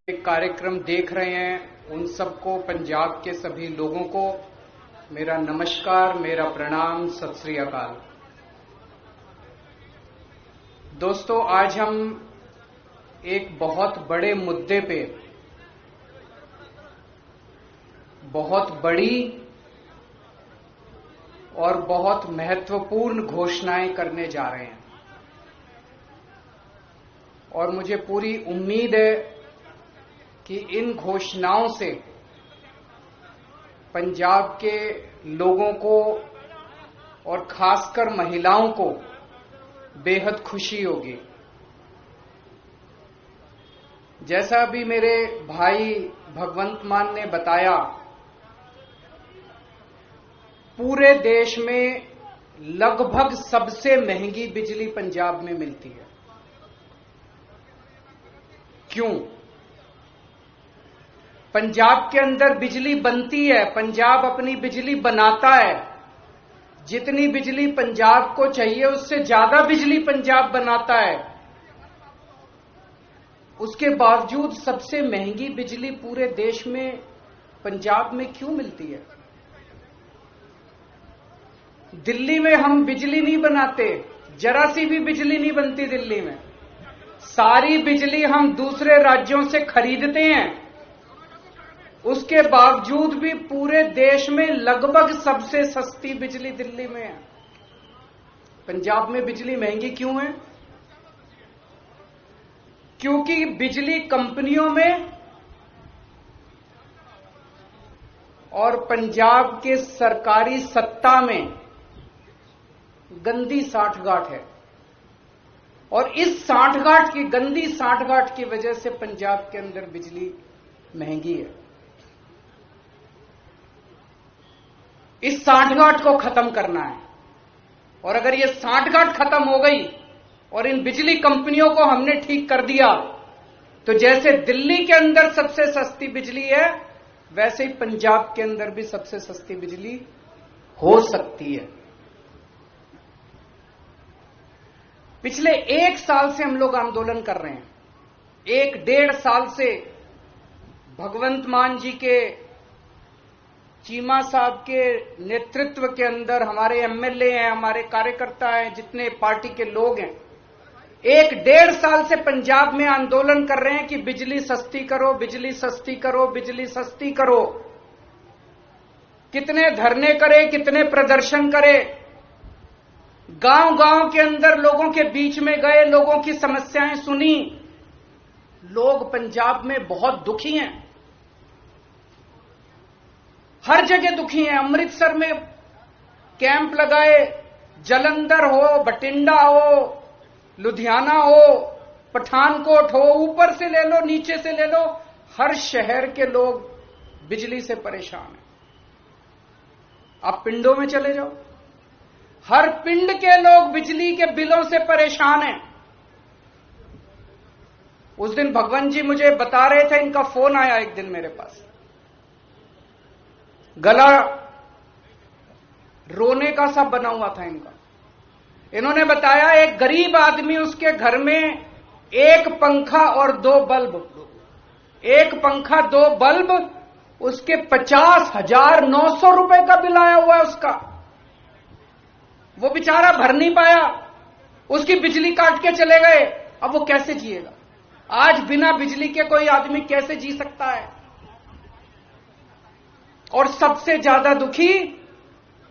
एक कार्यक्रम देख रहे हैं उन सबको, पंजाब के सभी लोगों को मेरा नमस्कार, मेरा प्रणाम, सत श्री अकाल। दोस्तों, आज हम एक बहुत बड़े मुद्दे पे बहुत बड़ी और बहुत महत्वपूर्ण घोषणाएं करने जा रहे हैं और मुझे पूरी उम्मीद है कि इन घोषणाओं से पंजाब के लोगों को और खासकर महिलाओं को बेहद खुशी होगी। जैसा अभी मेरे भाई भगवंत मान ने बताया, पूरे देश में लगभग सबसे महंगी बिजली पंजाब में मिलती है। क्यों? पंजाब के अंदर बिजली बनती है, पंजाब अपनी बिजली बनाता है। जितनी बिजली पंजाब को चाहिए उससे ज्यादा बिजली पंजाब बनाता है। उसके बावजूद सबसे महंगी बिजली पूरे देश में पंजाब में क्यों मिलती है? दिल्ली में हम बिजली नहीं बनाते, जरा सी भी बिजली नहीं बनती दिल्ली में। सारी बिजली हम दूसरे राज्यों से खरीदते हैं। उसके बावजूद भी पूरे देश में लगभग सबसे सस्ती बिजली दिल्ली में है। पंजाब में बिजली महंगी क्यों है? क्योंकि बिजली कंपनियों में और पंजाब के सरकारी सत्ता में गंदी साठगांठ है और इस साठगांठ की, गंदी साठगांठ की वजह से पंजाब के अंदर बिजली महंगी है। इस साठगांठ को खत्म करना है और अगर ये साठगांठ खत्म हो गई और इन बिजली कंपनियों को हमने ठीक कर दिया तो जैसे दिल्ली के अंदर सबसे सस्ती बिजली है, वैसे ही पंजाब के अंदर भी सबसे सस्ती बिजली हो सकती है। पिछले 1 साल से हम लोग आंदोलन कर रहे हैं। 1-1.5 साल से भगवंत मान जी के, चीमा साहब के नेतृत्व के अंदर हमारे एमएलए हैं, हमारे कार्यकर्ता हैं, जितने पार्टी के लोग हैं, 1-1.5 साल से पंजाब में आंदोलन कर रहे हैं कि बिजली सस्ती करो, बिजली सस्ती करो, बिजली सस्ती करो। कितने धरने करे, कितने प्रदर्शन करे, गांव-गांव के अंदर लोगों के बीच में गए, लोगों की समस्याएं सुनी। लोग पंजाब में बहुत दुखी हैं, हर जगह दुखी हैं। अमृतसर में कैंप लगाए, जलंधर हो, बठिंडा हो, लुधियाना हो, पठानकोट हो, ऊपर से ले लो, नीचे से ले लो, हर शहर के लोग बिजली से परेशान हैं। आप पिंडों में चले जाओ, हर पिंड के लोग बिजली के बिलों से परेशान हैं। उस दिन भगवंत जी मुझे बता रहे थे, इनका फोन आया एक दिन मेरे पास, गला रोने का सा बना हुआ था इनका। इन्होंने बताया एक गरीब आदमी, उसके घर में 1 पंखा और 2 बल्ब, 1 पंखा 2 बल्ब, उसके 50,900 रुपए का बिल आया हुआ है उसका। वो बेचारा भर नहीं पाया, उसकी बिजली काट के चले गए। अब वो कैसे जिएगा? आज बिना बिजली के कोई आदमी कैसे जी सकता है? और सबसे ज्यादा दुखी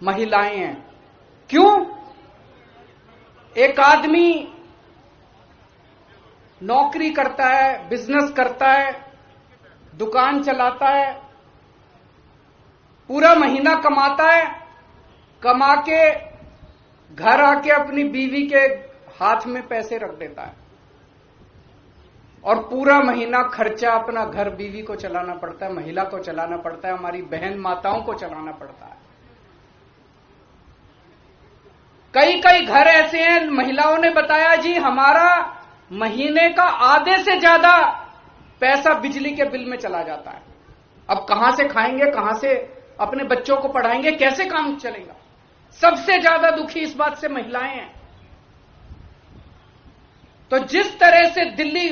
महिलाएं हैं। क्यों? एक आदमी नौकरी करता है, बिजनेस करता है, दुकान चलाता है, पूरा महीना कमाता है, कमा के घर आके अपनी बीवी के हाथ में पैसे रख देता है और पूरा महीना खर्चा अपना घर, बीवी को चलाना पड़ता है, महिला को चलाना पड़ता है, हमारी बहन माताओं को चलाना पड़ता है। कई कई घर ऐसे हैं, महिलाओं ने बताया जी हमारा महीने का आधे से ज्यादा पैसा बिजली के बिल में चला जाता है। अब कहां से खाएंगे, कहां से अपने बच्चों को पढ़ाएंगे, कैसे काम चलेगा? सबसे ज्यादा दुखी इस बात से महिलाएं हैं। तो जिस तरह से दिल्ली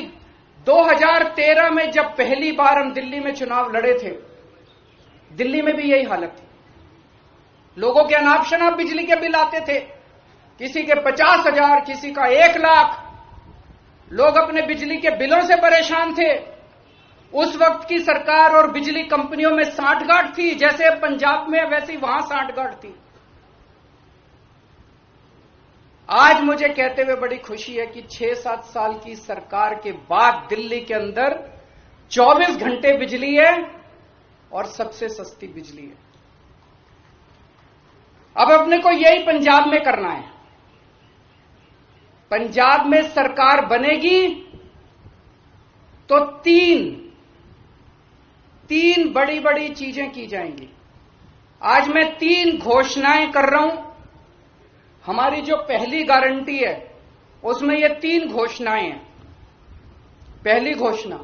2013 में जब पहली बार हम दिल्ली में चुनाव लड़े थे, दिल्ली में भी यही हालत थी। लोगों के अनाप शनाप बिजली के बिल आते थे, किसी के 50,000, किसी का 1 लाख। लोग अपने बिजली के बिलों से परेशान थे। उस वक्त की सरकार और बिजली कंपनियों में सांठगांठ थी, जैसे पंजाब में वैसे ही वहां सांठगांठ थी। आज मुझे कहते हुए बड़ी खुशी है कि 6-7 साल की सरकार के बाद दिल्ली के अंदर 24 घंटे बिजली है और सबसे सस्ती बिजली है। अब अपने को यही पंजाब में करना है। पंजाब में सरकार बनेगी तो तीन बड़ी बड़ी चीजें की जाएंगी। आज मैं 3 घोषणाएं कर रहा हूं। हमारी जो पहली गारंटी है उसमें ये 3 घोषणाएं हैं। पहली घोषणा,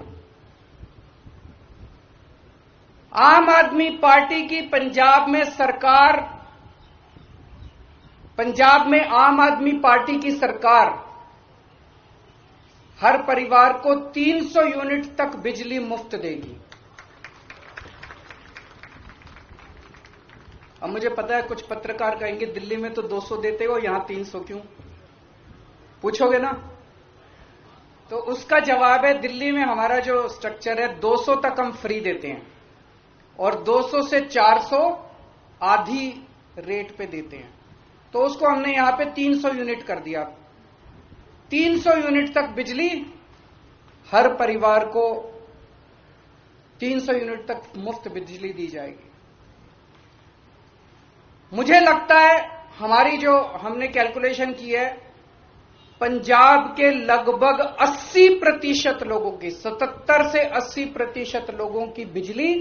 आम आदमी पार्टी की पंजाब में आम आदमी पार्टी की सरकार हर परिवार को 300 यूनिट तक बिजली मुफ्त देगी। अब मुझे पता है कुछ पत्रकार कहेंगे दिल्ली में तो 200 देते हो, यहां 300 क्यों? पूछोगे ना? तो उसका जवाब है, दिल्ली में हमारा जो स्ट्रक्चर है 200 तक हम फ्री देते हैं और 200 से 400 आधी रेट पे देते हैं। तो उसको हमने यहां पे 300 यूनिट कर दिया। 300 यूनिट तक बिजली हर परिवार को 300 यूनिट तक मुफ्त बिजली दी जाएगी। मुझे लगता है हमारी जो हमने कैलकुलेशन की है, पंजाब के लगभग 80% लोगों की, 77 से 80% लोगों की बिजली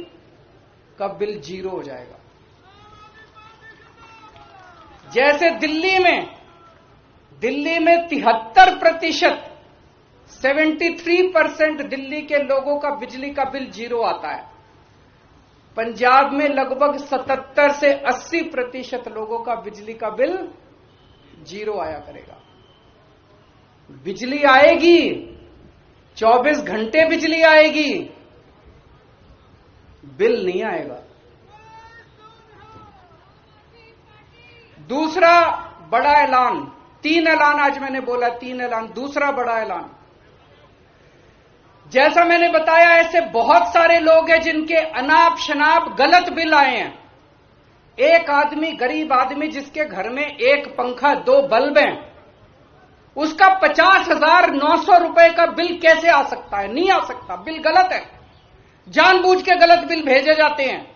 का बिल 0 हो जाएगा। जैसे दिल्ली में 73%, 73% दिल्ली के लोगों का बिजली का बिल 0 आता है, पंजाब में लगभग 77 से 80% लोगों का बिजली का बिल 0 आया करेगा। बिजली आएगी, 24 घंटे बिजली आएगी, बिल नहीं आएगा। दूसरा बड़ा ऐलान, 3 ऐलान आज मैंने बोला, 3 ऐलान। दूसरा बड़ा ऐलान, जैसा मैंने बताया ऐसे बहुत सारे लोग हैं जिनके अनाप शनाप गलत बिल आए हैं। एक आदमी, गरीब आदमी जिसके घर में 1 पंखा 2 बल्ब हैं, उसका 50,900 रुपए का बिल कैसे आ सकता है? नहीं आ सकता, बिल गलत है। जानबूझ के गलत बिल भेजे जाते हैं।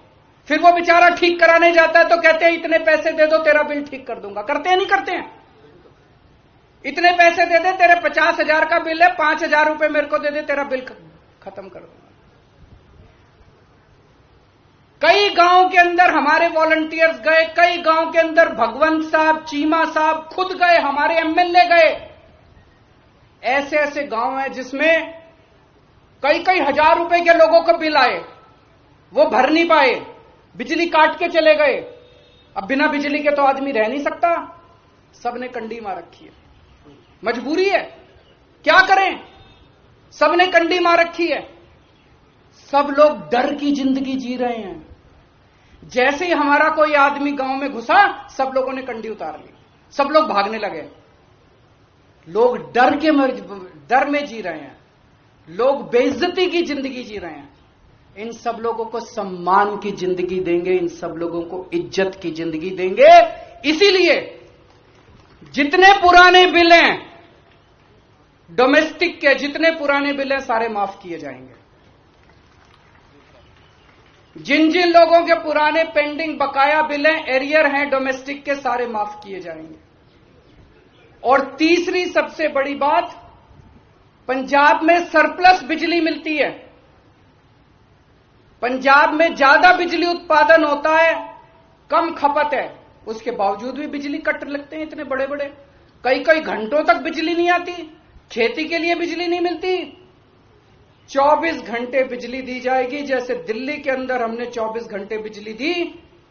फिर वो बेचारा ठीक कराने जाता है तो कहते हैं इतने पैसे दे दो तेरा बिल ठीक कर दूंगा। करते हैं नहीं करते हैं? इतने पैसे दे दे, तेरे 50,000 का बिल है, 5,000 रुपए मेरे को दे दे, तेरा बिल खत्म कर दूंगा। कई गांव के अंदर हमारे वॉलंटियर्स गए, कई गांव के अंदर भगवंत साहब, चीमा साहब खुद गए, हमारे एमएलए गए। ऐसे ऐसे गांव हैं जिसमें कई हजार रुपए के लोगों को बिल आए, वो भर नहीं पाए, बिजली काट के चले गए। अब बिना बिजली के तो आदमी रह नहीं सकता, सबने कंडी मार रखी है, मजबूरी है, क्या करें? सबने कंडी मार रखी है। सब लोग डर की जिंदगी जी रहे हैं। जैसे ही हमारा कोई आदमी गांव में घुसा, सब लोगों ने कंडी उतार ली, सब लोग भागने लगे। लोग डर में जी रहे हैं, लोग बेइज्जती की जिंदगी जी रहे हैं। इन सब लोगों को सम्मान की जिंदगी देंगे, इन सब लोगों को इज्जत की जिंदगी देंगे। इसीलिए जितने पुराने बिल हैं, डोमेस्टिक के जितने पुराने बिल हैं, सारे माफ किए जाएंगे। जिन जिन लोगों के पुराने पेंडिंग बकाया बिल हैं, एरियर हैं डोमेस्टिक के, सारे माफ किए जाएंगे। और तीसरी सबसे बड़ी बात, पंजाब में सरप्लस बिजली मिलती है। पंजाब में ज्यादा बिजली उत्पादन होता है, कम खपत है, उसके बावजूद भी बिजली कट लगते हैं इतने बड़े बड़े। कई घंटों तक बिजली नहीं आती, खेती के लिए बिजली नहीं मिलती। 24 घंटे बिजली दी जाएगी। जैसे दिल्ली के अंदर हमने 24 घंटे बिजली दी,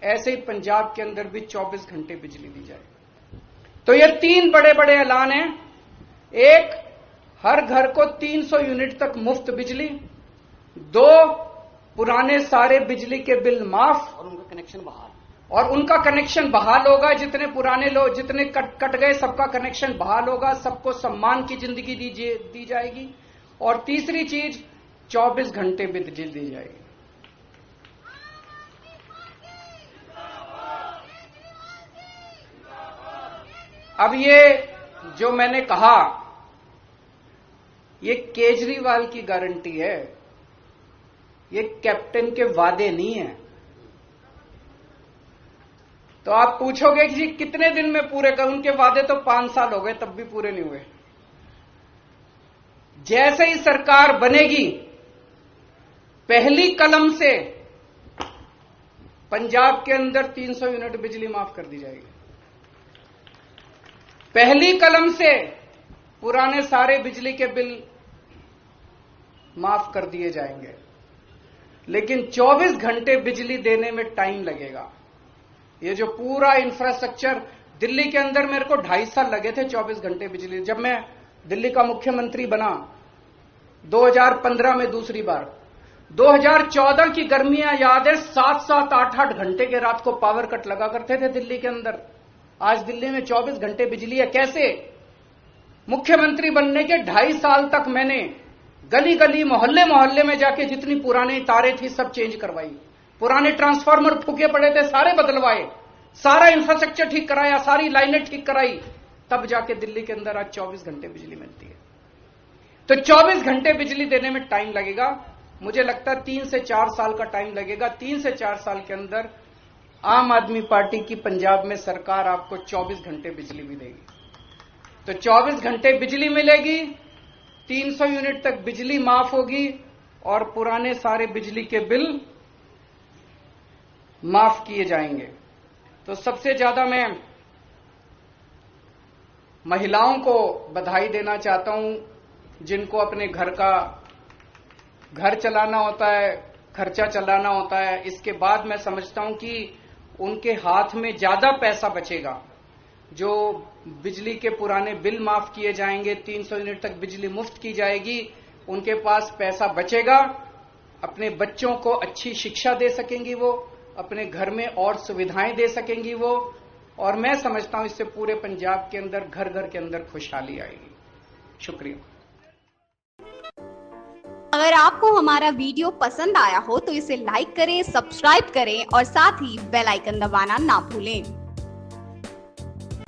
ऐसे ही पंजाब के अंदर भी 24 घंटे बिजली दी जाएगी। तो ये 3 बड़े बड़े ऐलान हैं। एक, हर घर को 300 यूनिट तक मुफ्त बिजली, 2 पुराने सारे बिजली के बिल माफ और उनका कनेक्शन बहाल, और उनका कनेक्शन बहाल होगा। जितने पुराने लोग जितने कट गए सबका कनेक्शन बहाल होगा, सबको सम्मान की जिंदगी दी जाएगी। और तीसरी चीज 24 घंटे बिजली दी जाएगी। अब ये जो मैंने कहा ये केजरीवाल की गारंटी है, ये कैप्टन के वादे नहीं है। तो आप पूछोगे कि जी कितने दिन में पूरे कर, उनके वादे तो 5 साल हो गए तब भी पूरे नहीं हुए। जैसे ही सरकार बनेगी पहली कलम से पंजाब के अंदर 300 यूनिट बिजली माफ कर दी जाएगी। पहली कलम से पुराने सारे बिजली के बिल माफ कर दिए जाएंगे। लेकिन 24 घंटे बिजली देने में टाइम लगेगा। ये जो पूरा इंफ्रास्ट्रक्चर दिल्ली के अंदर मेरे को 2.5 साल लगे थे 24 घंटे बिजली। जब मैं दिल्ली का मुख्यमंत्री बना 2015 में दूसरी बार, 2014 की गर्मियां याद है, 7-7, 8-8 घंटे के रात को पावर कट लगा करते थे दिल्ली के अंदर। आज दिल्ली में 24 घंटे बिजली है। कैसे? मुख्यमंत्री बनने के 2.5 साल तक मैंने गली गली मोहल्ले मोहल्ले में जाके जितनी पुरानी तारें थी सब चेंज करवाई, पुराने ट्रांसफार्मर फूके पड़े थे सारे बदलवाए, सारा इंफ्रास्ट्रक्चर ठीक कराया, सारी लाइनें ठीक कराई, तब जाके दिल्ली के अंदर आज 24 घंटे बिजली मिलती है। तो 24 घंटे बिजली देने में टाइम लगेगा। मुझे लगता है 3 से 4 साल का टाइम लगेगा। 3 से 4 साल के अंदर आम आदमी पार्टी की पंजाब में सरकार आपको 24 घंटे बिजली भी देगी। तो 24 घंटे बिजली मिलेगी, 300 यूनिट तक बिजली माफ होगी और पुराने सारे बिजली के बिल माफ किए जाएंगे। तो सबसे ज्यादा मैं महिलाओं को बधाई देना चाहता हूं, जिनको अपने घर चलाना होता है, खर्चा चलाना होता है। इसके बाद मैं समझता हूं कि उनके हाथ में ज्यादा पैसा बचेगा। जो बिजली के पुराने बिल माफ किए जाएंगे, 300 यूनिट तक बिजली मुफ्त की जाएगी, उनके पास पैसा बचेगा। अपने बच्चों को अच्छी शिक्षा दे सकेंगी वो, अपने घर में और सुविधाएं दे सकेंगी वो, और मैं समझता हूं इससे पूरे पंजाब के अंदर घर घर के अंदर खुशहाली आएगी। शुक्रिया। अगर आपको हमारा वीडियो पसंद आया हो तो इसे लाइक करें, सब्सक्राइब करें और साथ ही बेल आइकन दबाना ना भूलें।